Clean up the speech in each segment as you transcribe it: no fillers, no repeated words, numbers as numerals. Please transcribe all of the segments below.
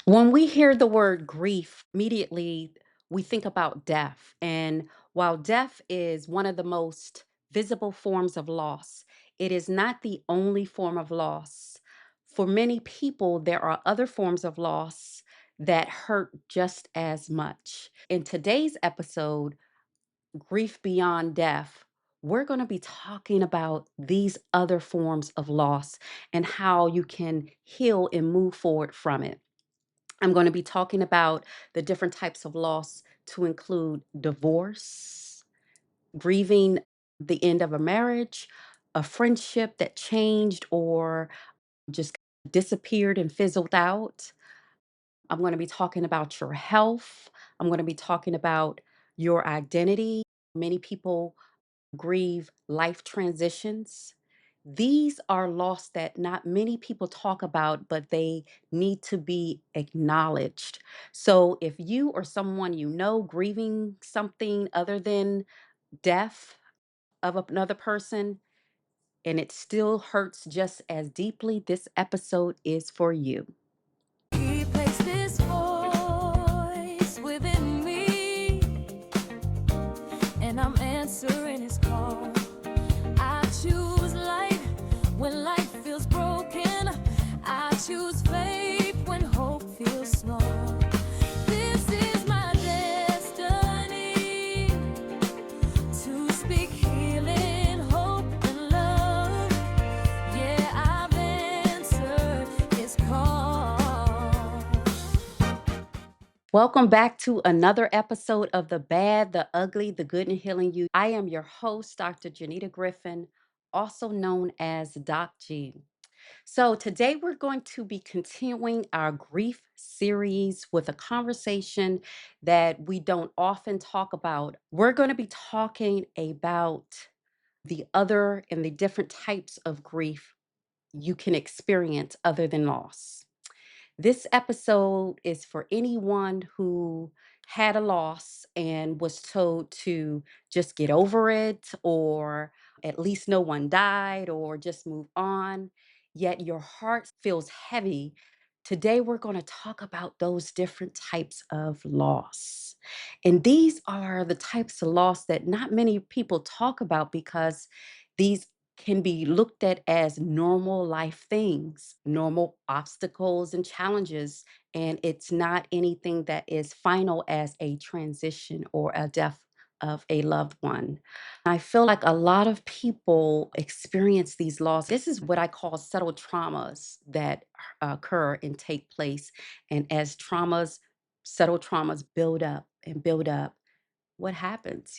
When we hear the word grief, immediately we think about death. And while death is one of the most visible forms of loss, it is not the only form of loss. For many people, there are other forms of loss that hurt just as much. In today's episode, Grief Beyond Death, we're going to be talking about these other forms of loss and how you can heal and move forward from it. I'm going to be talking about the different types of loss to include divorce, grieving the end of a marriage, a friendship that changed or just disappeared and fizzled out. I'm going to be talking about your health. I'm going to be talking about your identity. Many people grieve life transitions. These are loss that not many people talk about, but they need to be acknowledged. So if you or someone you know grieving something other than death of another person and it still hurts just as deeply, this episode is for you. He placed this voice within me, and I'm answering his call. I choose light when life feels broken. I choose faith when hope feels small. This is my destiny to speak healing, hope, and love. Yeah, I've answered his call. Welcome back to another episode of The Bad, the Ugly, the Good, and Healing You. I am your host, Dr. Jenita Griffin, also known as Doc G. So, today we're going to be continuing our grief series with a conversation that we don't often talk about. We're going to be talking about the other and the different types of grief you can experience other than loss. This episode is for anyone who had a loss and was told to just get over it, or at least no one died, or just move on, yet your heart feels heavy. Today, we're going to talk about those different types of loss. And these are the types of loss that not many people talk about because these can be looked at as normal life things, normal obstacles and challenges. And it's not anything that is final as a transition or a death of a loved one. I feel like a lot of people experience these losses. This is what I call subtle traumas that occur and take place. And as subtle traumas build up, what happens,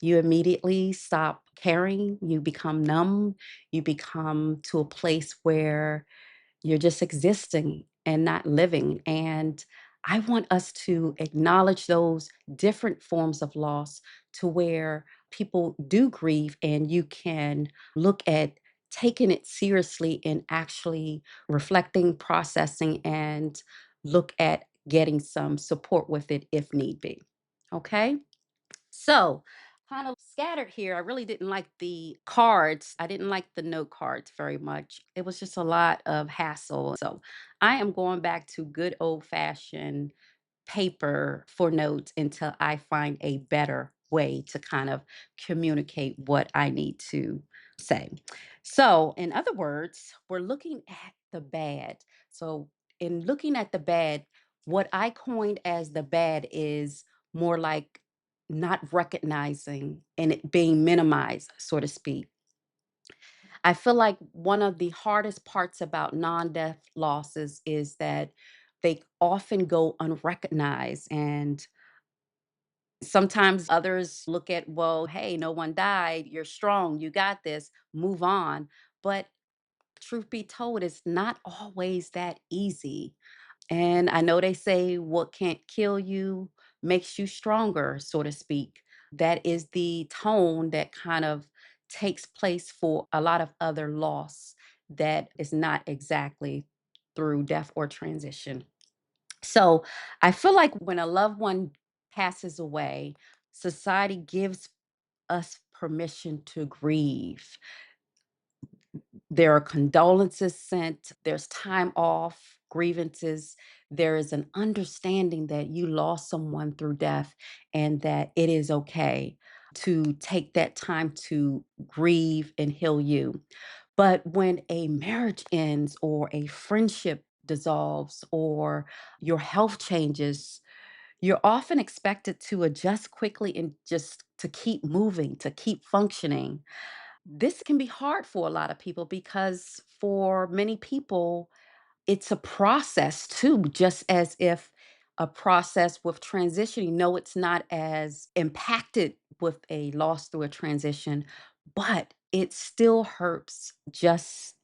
You immediately stop caring, you become numb, you become to a place where you're just existing and not living. And I want us to acknowledge those different forms of loss to where people do grieve and you can look at taking it seriously and actually reflecting, processing, and look at getting some support with it if need be. Okay? So, kind of scattered here. I really didn't like the cards. I didn't like the note cards very much. It was just a lot of hassle. So, I am going back to good old fashioned paper for notes until I find a better way to kind of communicate what I need to say. So, in other words, we're looking at the bad. So, in looking at the bad, what I coined as the bad is more like not recognizing and it being minimized, so to speak. I feel like one of the hardest parts about non death losses is that they often go unrecognized. And sometimes others look at, well, hey, no one died. You're strong. You got this. Move on. But truth be told, it's not always that easy. And I know they say what can't kill you makes you stronger, so to speak. That is the tone that kind of takes place for a lot of other loss that is not exactly through death or transition. So I feel like when a loved one passes away, society gives us permission to grieve. There are condolences sent, there's time off, grievances, there is an understanding that you lost someone through death and that it is okay to take that time to grieve and heal you. But when a marriage ends or a friendship dissolves or your health changes, you're often expected to adjust quickly and just to keep moving, to keep functioning. This can be hard for a lot of people because for many people, it's a process too, just as if a process with transitioning. No, it's not as impacted with a loss through a transition, but it still hurts just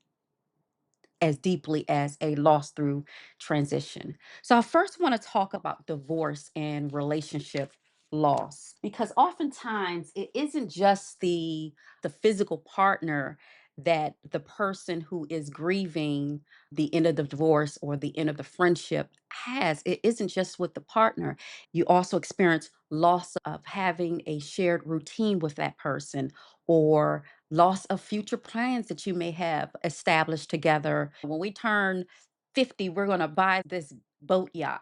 as deeply as a loss through transition. So I first want to talk about divorce and relationship loss because oftentimes it isn't just the physical partner that the person who is grieving the end of the divorce or the end of the friendship has. It isn't just with the partner. You also experience loss of having a shared routine with that person or loss of future plans that you may have established together. When we turn 50, we're going to buy this boat yacht.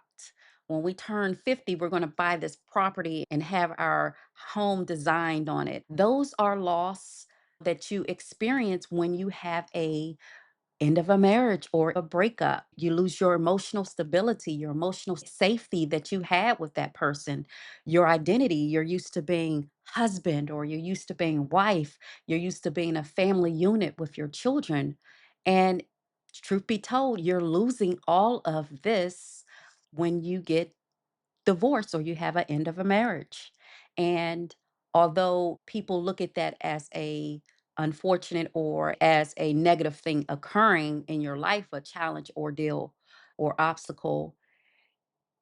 When we turn 50, we're going to buy this property and have our home designed on it. Those are loss that you experience when you have a end of a marriage or a breakup. You lose your emotional stability, your emotional safety that you had with that person, your identity. You're used to being husband or you're used to being wife, you're used to being a family unit with your children. And truth be told, you're losing all of this when you get divorce or you have an end of a marriage. And although people look at that as a unfortunate or as a negative thing occurring in your life, a challenge, ordeal, or obstacle,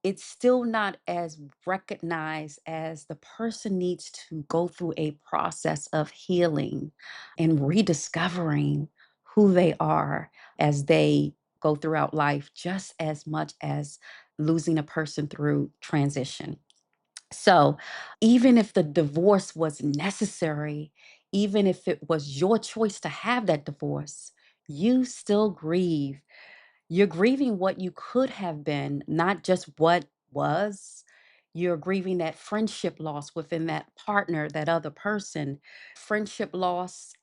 it's still not as recognized as the person needs to go through a process of healing and rediscovering who they are as they go throughout life, just as much as losing a person through transition. So, even if the divorce was necessary, even if it was your choice to have that divorce, you still grieve. You're grieving what you could have been, not just what was. You're grieving that friendship loss within that partner, that other person. Friendship loss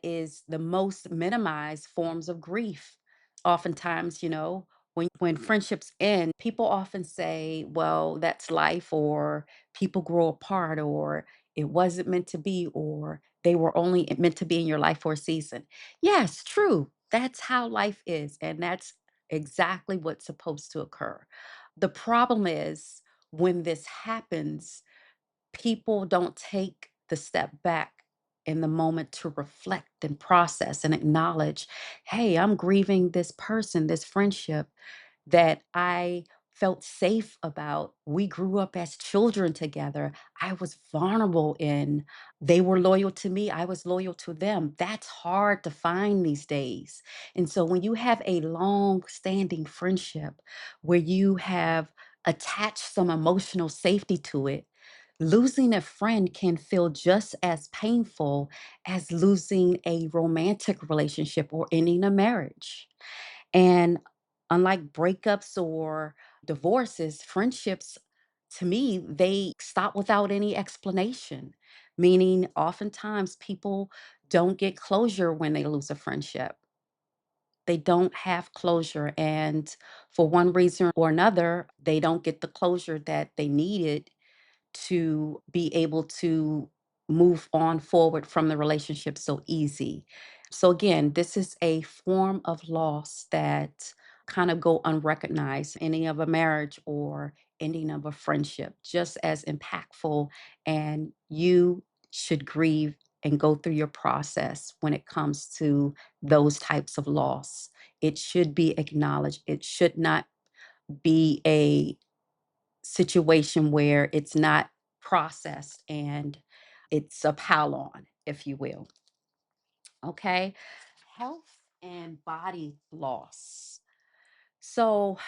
is the most minimized forms of grief. Oftentimes, when friendships end, people often say, well, that's life, or people grow apart, or it wasn't meant to be, or they were only meant to be in your life for a season. Yes, true. That's how life is. And that's exactly what's supposed to occur. The problem is when this happens, people don't take the step back in the moment to reflect and process and acknowledge, hey, I'm grieving this person, this friendship that I felt safe about. We grew up as children together. I was vulnerable in. They were loyal to me. I was loyal to them. That's hard to find these days. And so when you have a long standing friendship where you have attached some emotional safety to it, losing a friend can feel just as painful as losing a romantic relationship or ending a marriage. And unlike breakups or divorces, friendships, to me, they stop without any explanation, meaning oftentimes people don't get closure when they lose a friendship. They don't have closure. And for one reason or another, they don't get the closure that they needed to be able to move on forward from the relationship so easy. So again, this is a form of loss that kind of go unrecognized, ending of a marriage or ending of a friendship, just as impactful. And you should grieve and go through your process when it comes to those types of loss. It should be acknowledged. It should not be a situation where it's not processed and it's a pile on, if you will. Okay. Health and body loss. So,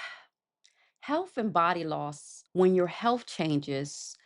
health and body loss, when your health changes,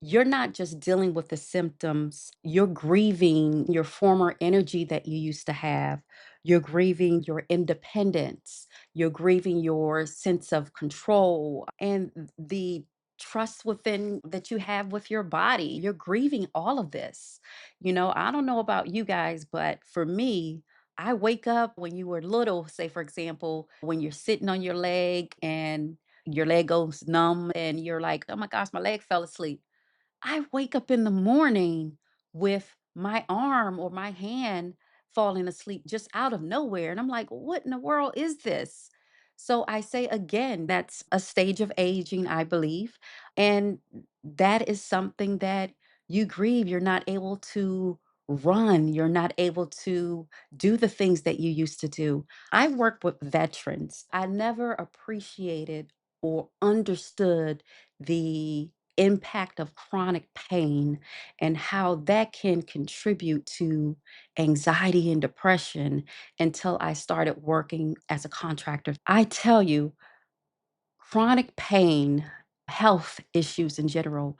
you're not just dealing with the symptoms, you're grieving your former energy that you used to have. You're grieving your independence. You're grieving your sense of control and the trust within that you have with your body. You're grieving all of this. I don't know about you guys, but for me, I wake up when you were little, say, for example, when you're sitting on your leg and your leg goes numb and you're like, oh my gosh, my leg fell asleep. I wake up in the morning with my arm or my hand falling asleep just out of nowhere. And I'm like, what in the world is this? So I say again, that's a stage of aging, I believe. And that is something that you grieve. You're not able to run, you're not able to do the things that you used to do. I work with veterans. I never appreciated or understood the impact of chronic pain and how that can contribute to anxiety and depression until I started working as a contractor. I tell you, chronic pain, health issues in general,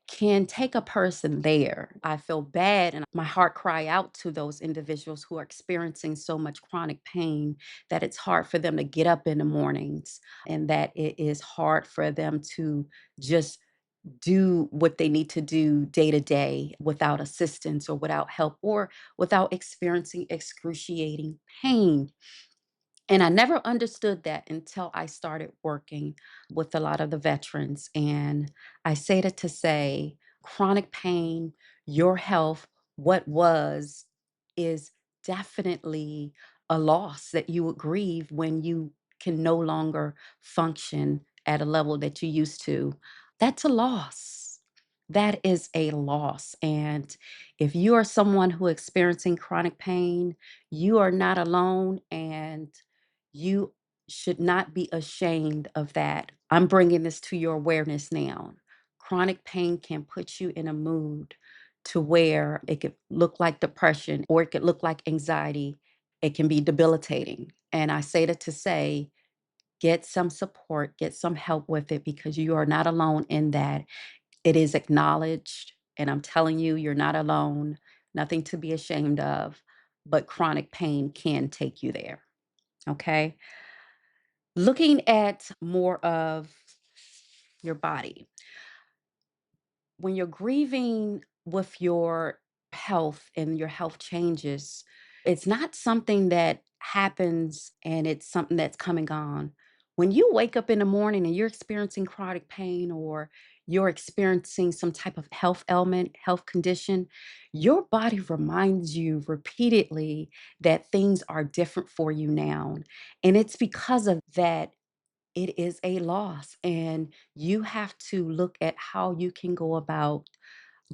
can take a person there. I feel bad and my heart cry out to those individuals who are experiencing so much chronic pain that it's hard for them to get up in the mornings and that it is hard for them to just do what they need to do day to day without assistance or without help or without experiencing excruciating pain. And I never understood that until I started working with a lot of the veterans. And I say that to say chronic pain, your health, what was, is definitely a loss that you would grieve when you can no longer function at a level that you used to. That's a loss. That is a loss. And if you are someone who is experiencing chronic pain, you are not alone. And you should not be ashamed of that. I'm bringing this to your awareness now. Chronic pain can put you in a mood to where it could look like depression or it could look like anxiety. It can be debilitating. And I say that to say, get some support, get some help with it because you are not alone in that. It is acknowledged. And I'm telling you, you're not alone, nothing to be ashamed of, but chronic pain can take you there. Okay. Looking at more of your body. When you're grieving with your health and your health changes, it's not something that happens and it's something that's come and gone. When you wake up in the morning and you're experiencing chronic pain or you're experiencing some type of health ailment, health condition, your body reminds you repeatedly that things are different for you now. And it's because of that it is a loss, and you have to look at how you can go about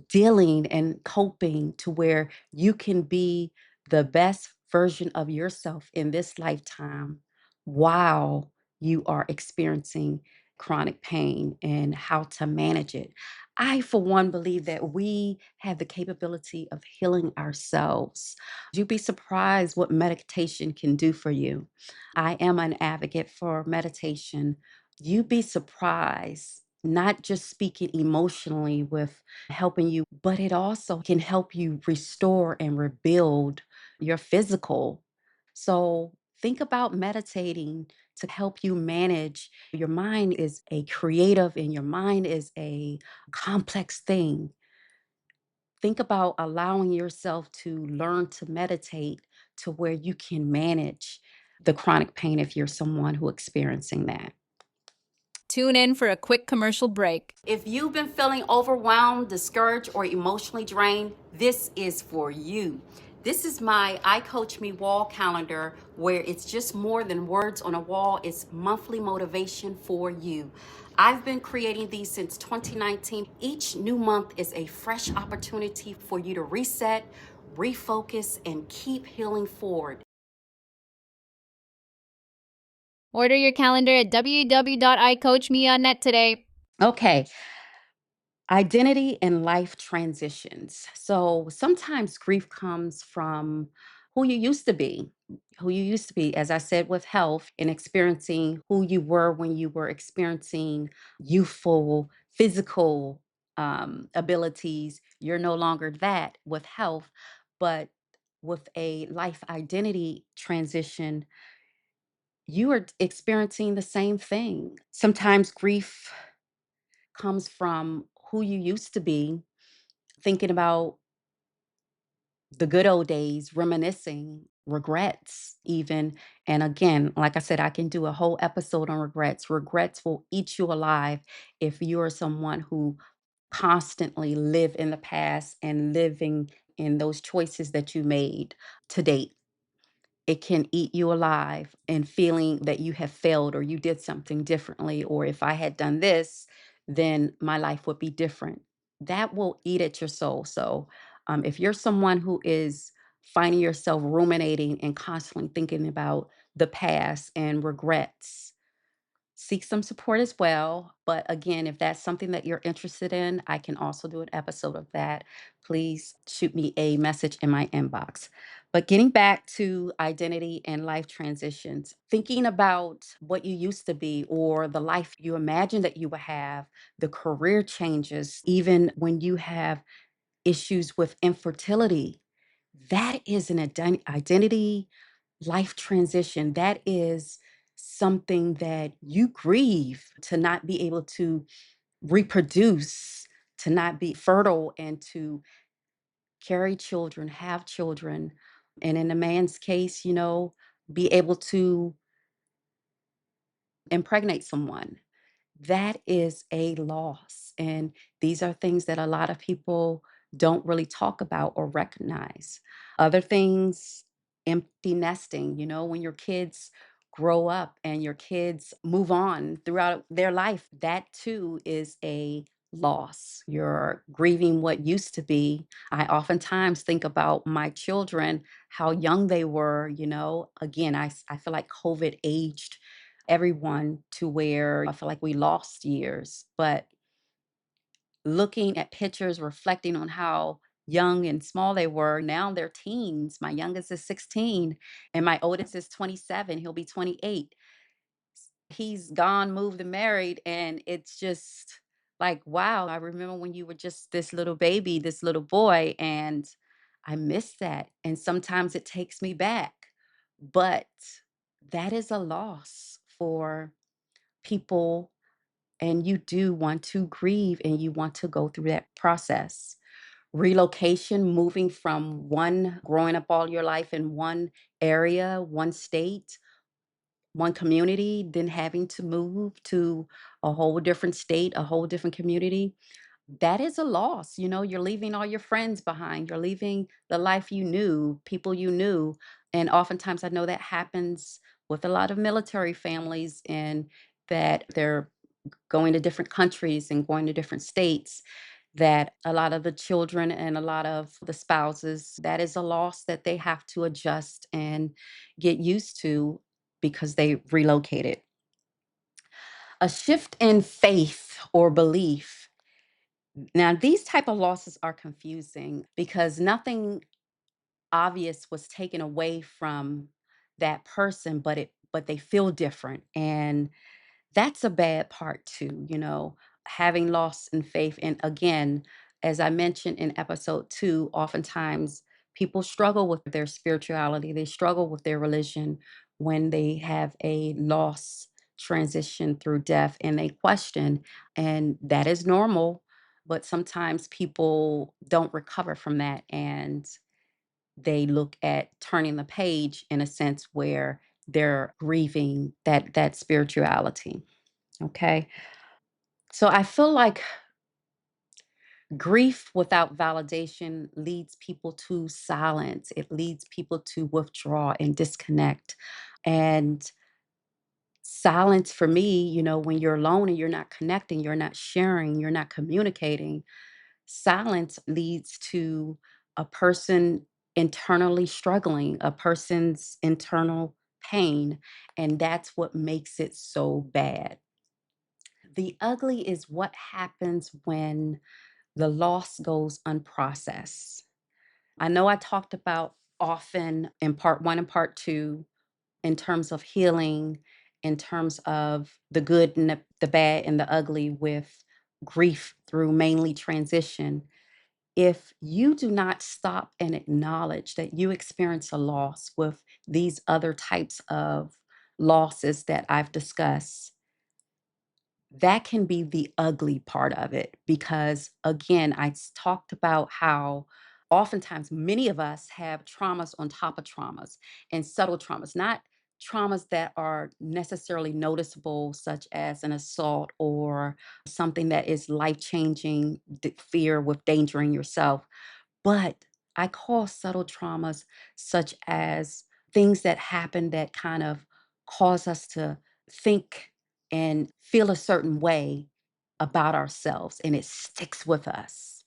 dealing and coping to where you can be the best version of yourself in this lifetime while you are experiencing chronic pain and how to manage it. I, for one, believe that we have the capability of healing ourselves. You'd be surprised what meditation can do for you. I am an advocate for meditation. You'd be surprised, not just speaking emotionally with helping you, but it also can help you restore and rebuild your physical. So think about meditating to help you manage. Your mind is a creative and your mind is a complex thing. Think about allowing yourself to learn to meditate to where you can manage the chronic pain if you're someone who experiencing that. Tune in for a quick commercial break. If you've been feeling overwhelmed, discouraged, or emotionally drained, this is for you. This is my I Coach Me wall calendar where it's just more than words on a wall. It's monthly motivation for you. I've been creating these since 2019. Each new month is a fresh opportunity for you to reset, refocus, and keep healing forward. Order your calendar at www.icoachme.net today. Okay, identity and life transitions. So sometimes grief comes from who you used to be, as I said, with health and experiencing who you were when you were experiencing youthful, physical. abilities. You're no longer that with health, but with a life identity transition, you are experiencing the same thing. Sometimes grief comes from who you used to be, thinking about the good old days, reminiscing, regrets, even. And again, like I said, I can do a whole episode on regrets. Regrets will eat you alive if you are someone who constantly live in the past and living in those choices that you made to date. It can eat you alive and feeling that you have failed or you did something differently, or if I had done this, then my life would be different. That will eat at your soul. So, if you're someone who is finding yourself ruminating and constantly thinking about the past and regrets, seek some support as well. But again, if that's something that you're interested in, I can also do an episode of that. Please shoot me a message in my inbox. But getting back to identity and life transitions, thinking about what you used to be or the life you imagine that you would have, the career changes, even when you have issues with infertility, that is an identity life transition. That is something that you grieve to not be able to reproduce, to not be fertile, and to carry children, have children. And in a man's case, be able to impregnate someone. That is a loss. And these are things that a lot of people don't really talk about or recognize. Other things, empty nesting, when your kids grow up and your kids move on throughout their life, that too is a loss. You're grieving what used to be. I oftentimes think about my children, how young they were, Again, I feel like COVID aged everyone to where I feel like we lost years. But looking at pictures, reflecting on how young and small they were, now they're teens. My youngest is 16 and my oldest is 27. He'll be 28. He's gone, moved, and married. And it's just like, wow, I remember when you were just this little baby, this little boy, and I miss that. And sometimes it takes me back. But that is a loss for people, and you do want to grieve and you want to go through that process. Relocation, moving from one, growing up all your life in one area, one state, one community, then having to move to a whole different state, a whole different community. That is a loss. You're leaving all your friends behind. You're leaving the life you knew, people you knew. And oftentimes I know that happens with a lot of military families, and that they're going to different countries and going to different states, that a lot of the children and a lot of the spouses, that is a loss that they have to adjust and get used to because they relocated. A shift in faith or belief. Now, these type of losses are confusing because nothing obvious was taken away from that person, but they feel different. And that's a bad part too, having loss in faith. And again, as I mentioned in episode 2, oftentimes people struggle with their spirituality, they struggle with their religion when they have a loss transition through death and they question, and that is normal. But sometimes people don't recover from that, and they look at turning the page in a sense where they're grieving that spirituality. Okay. So I feel like grief without validation leads people to silence. It leads people to withdraw and disconnect. And silence for me, when you're alone and you're not connecting, you're not sharing, you're not communicating, silence leads to a person internally struggling, a person's internal pain. And that's what makes it so bad. The ugly is what happens when the loss goes unprocessed. I know I talked about often in part 1 and part 2 in terms of healing, in terms of the good and the bad and the ugly with grief through mainly transition, if you do not stop and acknowledge that you experience a loss with these other types of losses that I've discussed, that can be the ugly part of it because, again, talked about how oftentimes many of us have traumas on top of traumas and subtle traumas, not traumas that are necessarily noticeable, such as an assault or something that is life changing, fear with endangering yourself. But I call subtle traumas such as things that happen that kind of cause us to think and feel a certain way about ourselves, and it sticks with us.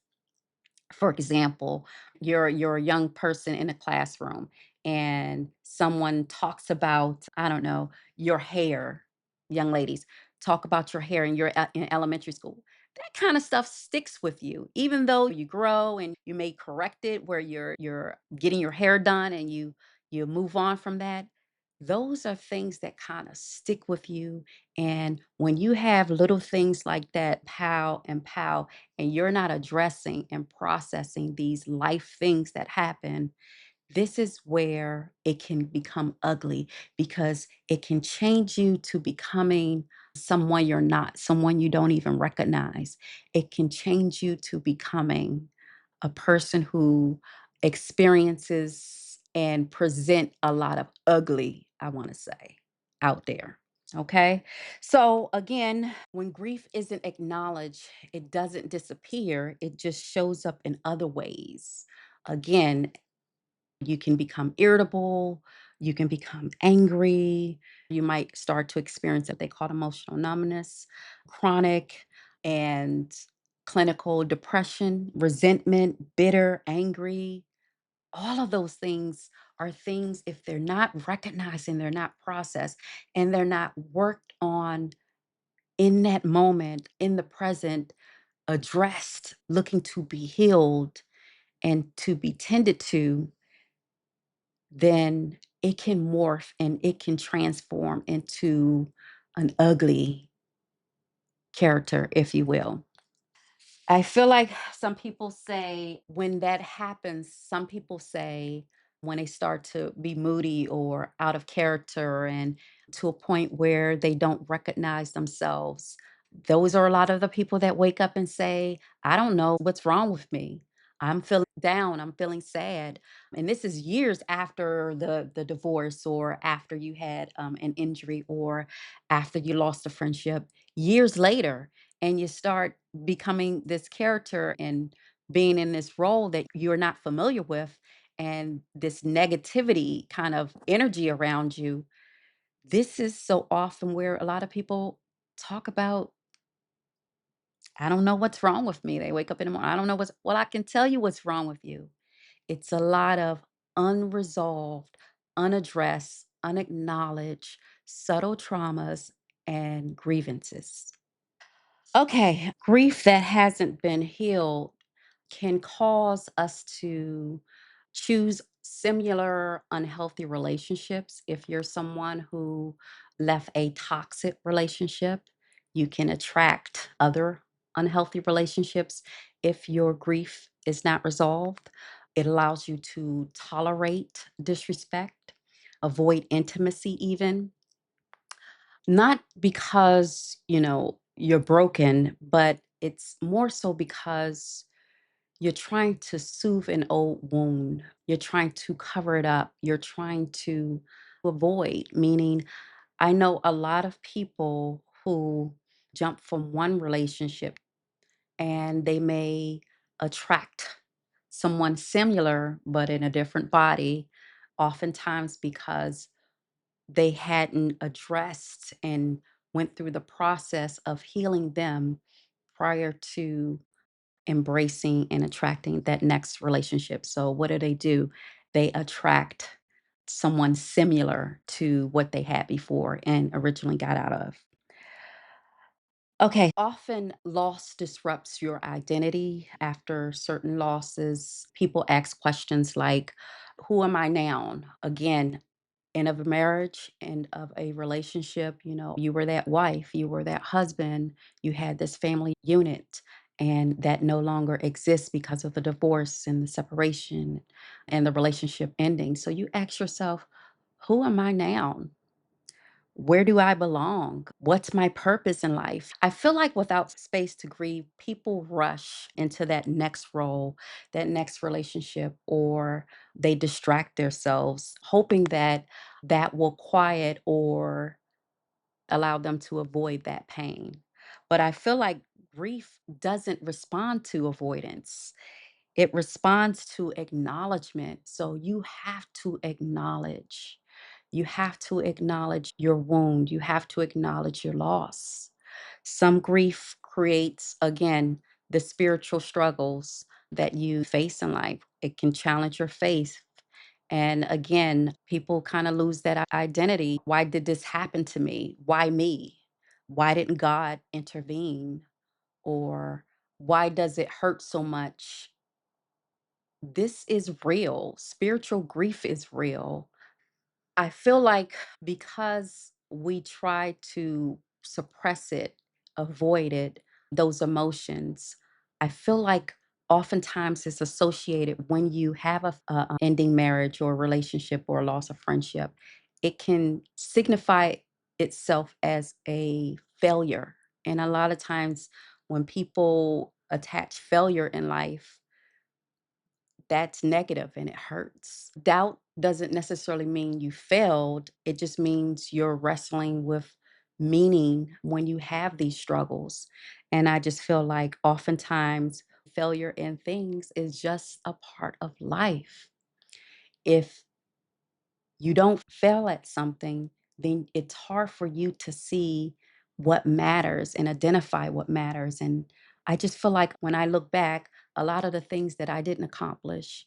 For example, you're a young person in a classroom and someone talks about, I don't know, your hair. Young ladies talk about your hair and you're in elementary school. That kind of stuff sticks with you even though you grow and you may correct it where you're getting your hair done and you move on from that. Those are things that kind of stick with you, and when you have little things like that pow and pow, and you're not addressing and processing these life things that happen, this is where it can become ugly because it can change you to becoming someone you're not, someone you don't even recognize. It can change you to becoming a person who experiences and present a lot of ugly, I want to say, out there. Okay. So again, when grief isn't acknowledged, it doesn't disappear. It just shows up in other ways. Again, you can become irritable, you can become angry, you might start to experience what they call emotional numbness, chronic and clinical depression, resentment, bitter, angry. All of those things are things, if they're not recognized and they're not processed and they're not worked on in that moment, in the present, addressed, looking to be healed and to be tended to, then it can morph and it can transform into an ugly character, if you will. I feel like some people say when that happens, some people say when they start to be moody or out of character and to a point where they don't recognize themselves, those are a lot of the people that wake up and say, I don't know what's wrong with me. I'm feeling down. I'm feeling sad. And this is years after the divorce or after you had an injury or after you lost a friendship, years later. And you start becoming this character and being in this role that you're not familiar with, and this negativity kind of energy around you. This is so often where a lot of people talk about, I don't know what's wrong with me. They wake up in the morning, I don't know what's, well, I can tell you what's wrong with you. It's a lot of unresolved, unaddressed, unacknowledged, subtle traumas and grievances. Okay, grief that hasn't been healed can cause us to choose similar unhealthy relationships. If you're someone who left a toxic relationship, you can attract other unhealthy relationships if your grief is not resolved. It allows you to tolerate disrespect, avoid intimacy, even not because, you're broken, but it's more so because you're trying to soothe an old wound. You're trying to cover it up. You're trying to avoid, meaning, I know a lot of people who jump from one relationship and they may attract someone similar, but in a different body, oftentimes because they hadn't addressed and went through the process of healing them prior to embracing and attracting that next relationship. So, what do? They attract someone similar to what they had before and originally got out of. Okay, often loss disrupts your identity after certain losses. People ask questions like, who am I now? Again, end of a marriage, end of a relationship. You were that wife, you were that husband, you had this family unit, and that no longer exists because of the divorce and the separation and the relationship ending. So you ask yourself, who am I now? Where do I belong? What's my purpose in life? I feel like without space to grieve, people rush into that next role, that next relationship, or they distract themselves, hoping that that will quiet or allow them to avoid that pain. But I feel like grief doesn't respond to avoidance, it responds to acknowledgement. So you have to acknowledge. You have to acknowledge your wound. You have to acknowledge your loss. Some grief creates, again, the spiritual struggles that you face in life. It can challenge your faith. And again, people kind of lose that identity. Why did this happen to me? Why me? Why didn't God intervene? Or why does it hurt so much? This is real. Spiritual grief is real. I feel like because we try to suppress it, avoid it, those emotions, I feel like oftentimes it's associated when you have a ending marriage or relationship or a loss of friendship. It can signify itself as a failure. And a lot of times when people attach failure in life, that's negative and it hurts. Doubt doesn't necessarily mean you failed. It just means you're wrestling with meaning when you have these struggles. And I just feel like oftentimes failure in things is just a part of life. If you don't fail at something, then it's hard for you to see what matters and identify what matters. And I just feel like when I look back, a lot of the things that I didn't accomplish,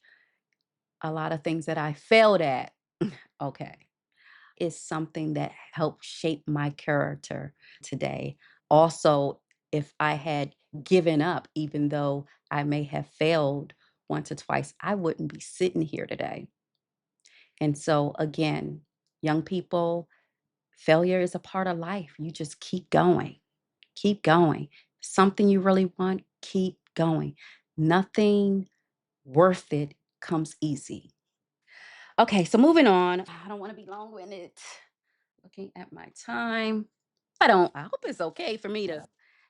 a lot of things that I failed at, okay, is something that helped shape my character today. Also, if I had given up, even though I may have failed once or twice, I wouldn't be sitting here today. And so, again, young people, failure is a part of life. You just keep going, keep going. Something you really want, keep going. Nothing worth it comes easy. Okay, so moving on. I don't want to be long winded. Looking at my time. I hope it's okay for me to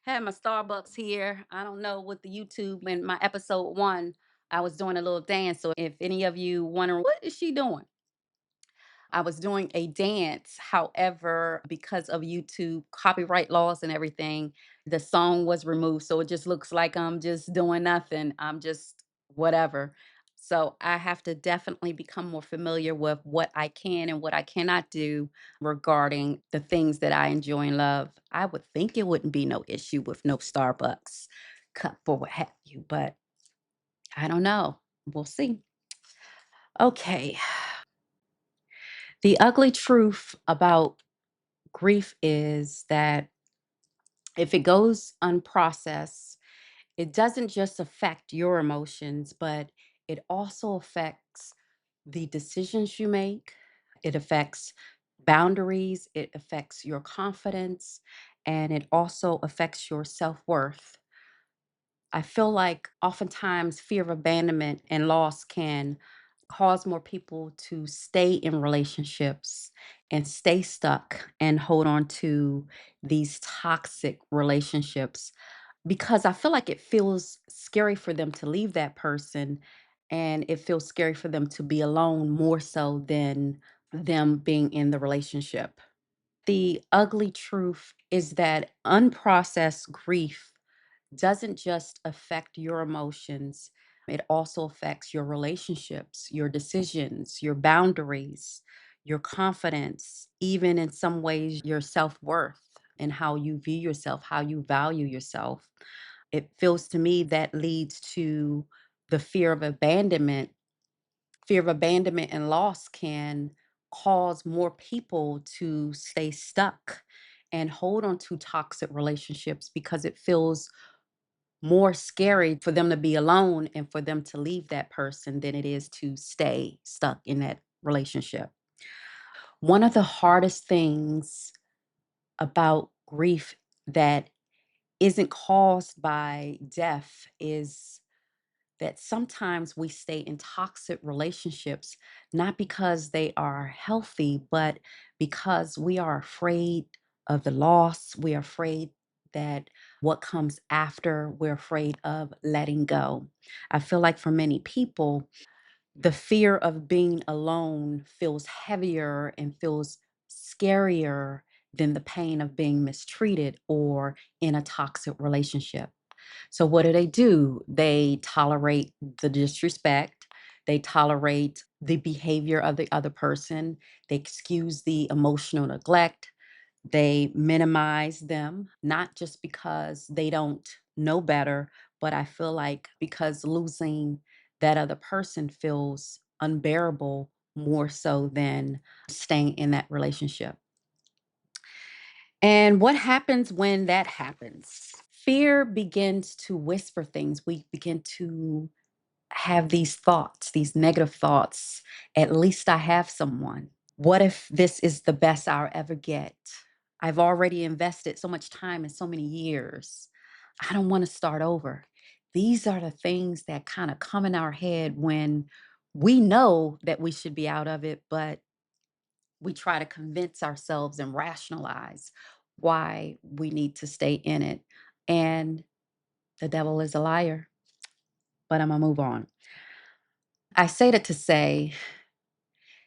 have my Starbucks here. I don't know with the YouTube in my episode one, I was doing a little dance. So if any of you wondering, what is she doing? I was doing a dance. However, because of YouTube copyright laws and everything, the song was removed. So it just looks like I'm just doing nothing. I'm just whatever. So I have to definitely become more familiar with what I can and what I cannot do regarding the things that I enjoy and love. I would think it wouldn't be no issue with no Starbucks cup or what have you, but I don't know. We'll see. Okay. The ugly truth about grief is that if it goes unprocessed, it doesn't just affect your emotions, but it also affects the decisions you make. It affects boundaries, it affects your confidence, and it also affects your self worth. I feel like oftentimes fear of abandonment and loss can cause more people to stay in relationships and stay stuck and hold on to these toxic relationships because I feel like it feels scary for them to leave that person and it feels scary for them to be alone more so than them being in the relationship. The ugly truth is that unprocessed grief doesn't just affect your emotions, it also affects your relationships, your decisions, your boundaries, your confidence, even in some ways, your self worth and how you view yourself, how you value yourself. It feels to me that leads to the fear of abandonment. Fear of abandonment and loss can cause more people to stay stuck and hold on to toxic relationships because it feels more scary for them to be alone and for them to leave that person than it is to stay stuck in that relationship. One of the hardest things about grief that isn't caused by death is that sometimes we stay in toxic relationships, not because they are healthy, but because we are afraid of the loss. We are afraid that what comes after, we're afraid of letting go. I feel like for many people, the fear of being alone feels heavier and feels scarier than the pain of being mistreated or in a toxic relationship. So what do? They tolerate the disrespect. They tolerate the behavior of the other person. They excuse the emotional neglect. They minimize them, not just because they don't know better, but I feel like because losing that other person feels unbearable more so than staying in that relationship. And what happens when that happens? Fear begins to whisper things. We begin to have these thoughts, these negative thoughts. At least I have someone. What if this is the best I'll ever get? I've already invested so much time and so many years. I don't want to start over. These are the things that kind of come in our head when we know that we should be out of it, but we try to convince ourselves and rationalize why we need to stay in it. And the devil is a liar, but I'm going to move on. I say that to say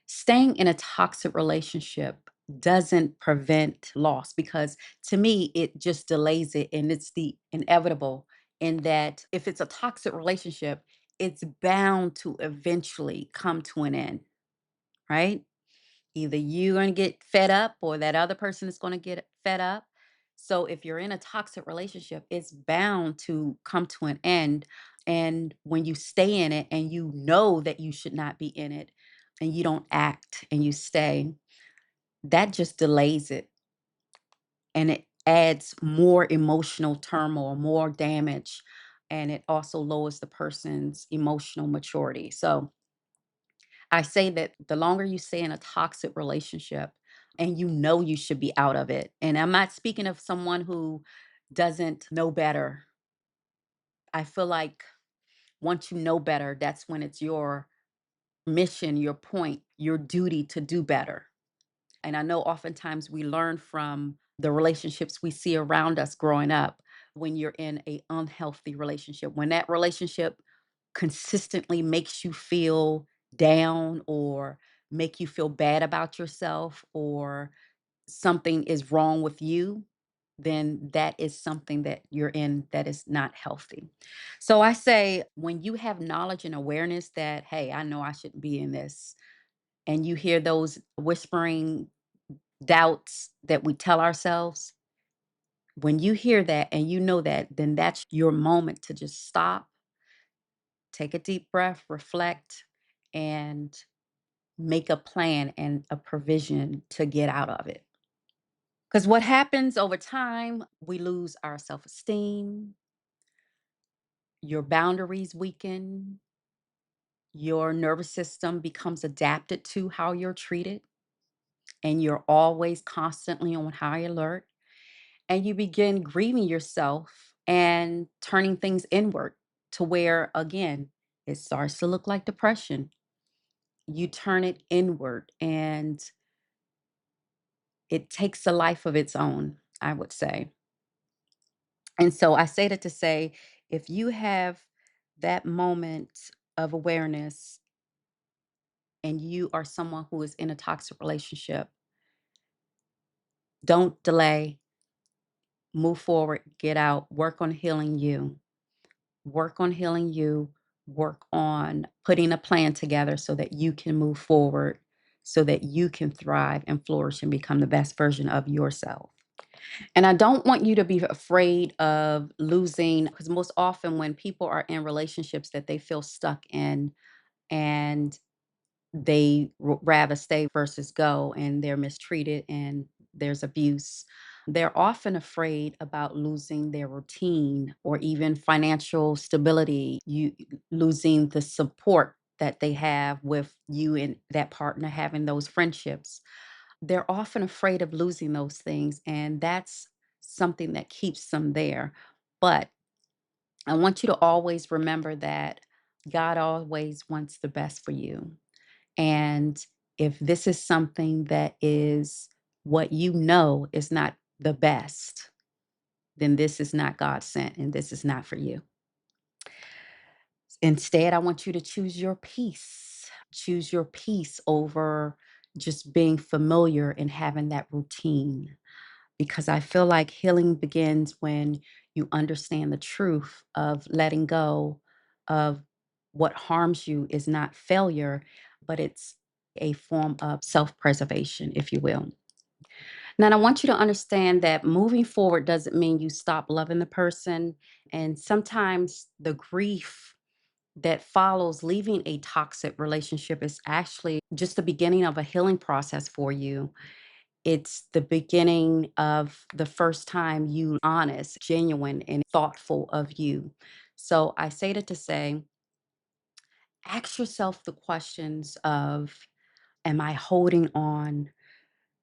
staying in a toxic relationship doesn't prevent loss because to me, it just delays it. And it's the inevitable in that if it's a toxic relationship, it's bound to eventually come to an end, right? Either you're going to get fed up or that other person is going to get fed up. So if you're in a toxic relationship, it's bound to come to an end. And when you stay in it and you know that you should not be in it and you don't act and you stay, that just delays it and it adds more emotional turmoil, more damage, and it also lowers the person's emotional maturity. So I say that the longer you stay in a toxic relationship and you know you should be out of it, and I'm not speaking of someone who doesn't know better. I feel like once you know better, that's when it's your mission, your point, your duty to do better. And I know oftentimes we learn from the relationships we see around us growing up when you're in a unhealthy relationship. When that relationship consistently makes you feel down or make you feel bad about yourself or something is wrong with you, then that is something that you're in that is not healthy. So I say when you have knowledge and awareness that, hey, I know I shouldn't be in this, and you hear those whispering doubts that we tell ourselves, when you hear that and you know that, then that's your moment to just stop, take a deep breath, reflect, and make a plan and a provision to get out of it. Because what happens over time, we lose our self esteem, your boundaries weaken, your nervous system becomes adapted to how you're treated, and you're always constantly on high alert. And you begin grieving yourself and turning things inward to where, again, it starts to look like depression. You turn it inward and it takes a life of its own, I would say. And so I say that to say if you have that moment of awareness and you are someone who is in a toxic relationship, don't delay, move forward, get out, work on healing you. Work on healing you, work on putting a plan together so that you can move forward, so that you can thrive and flourish and become the best version of yourself. And I don't want you to be afraid of losing, because most often when people are in relationships that they feel stuck in and they rather stay versus go and they're mistreated and there's abuse. They're often afraid about losing their routine or even financial stability, you losing the support that they have with you and that partner having those friendships. they're often afraid of losing those things, and that's something that keeps them there. But I want you to always remember that God always wants the best for you. And if this is something that is what you know is not the best, then this is not God sent and this is not for you. Instead, I want you to choose your peace. Choose your peace over just being familiar and having that routine. Because I feel like healing begins when you understand the truth of letting go of what harms you is not failure, but it's a form of self preservation, if you will. Now, I want you to understand that moving forward doesn't mean you stop loving the person. And sometimes the grief that follows leaving a toxic relationship is actually just the beginning of a healing process for you. It's the beginning of the first time you honest, genuine, and thoughtful of you. So I say that to say, ask yourself the questions of, am I holding on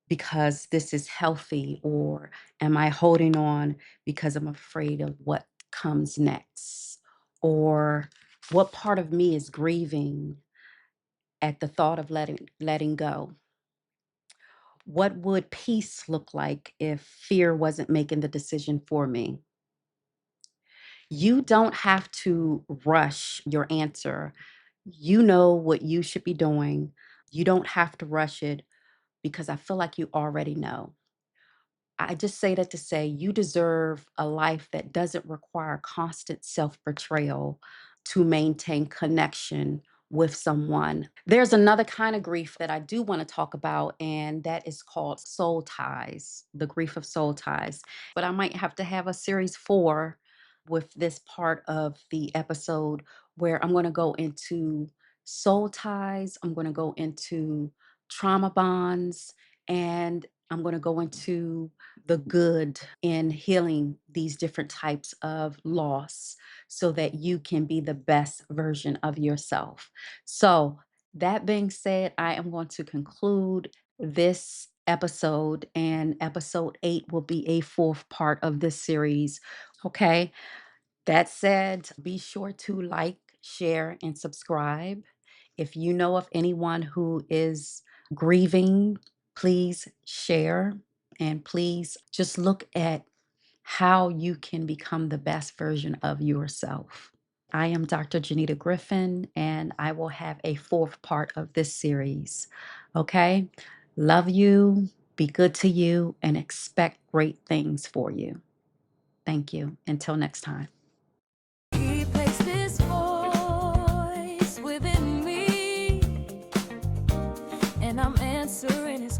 because this is healthy? Or am I holding on because I'm afraid of what comes next? Or what part of me is grieving at the thought of letting go? What would peace look like if fear wasn't making the decision for me? You don't have to rush your answer. You know what you should be doing. You don't have to rush it because I feel like you already know. I just say that to say you deserve a life that doesn't require constant self betrayal to maintain connection with someone. There's another kind of grief that I do want to talk about, and that is called soul ties, the grief of soul ties. But I might have to have a series 4 with this part of the episode where I'm going to go into soul ties, I'm going to go into trauma bonds, and I'm going to go into the good in healing these different types of loss so that you can be the best version of yourself. So, that being said, I am going to conclude this episode, and episode 8 will be a fourth part of this series. Okay. That said, be sure to like, share, and subscribe. If you know of anyone who is grieving, please share and please just look at how you can become the best version of yourself. I am Dr. Jenita Griffin, and I will have a fourth part of this series. Okay? Love you, be good to you, and expect great things for you. Thank you. Until next time. He placed this voice within me, and I'm answering his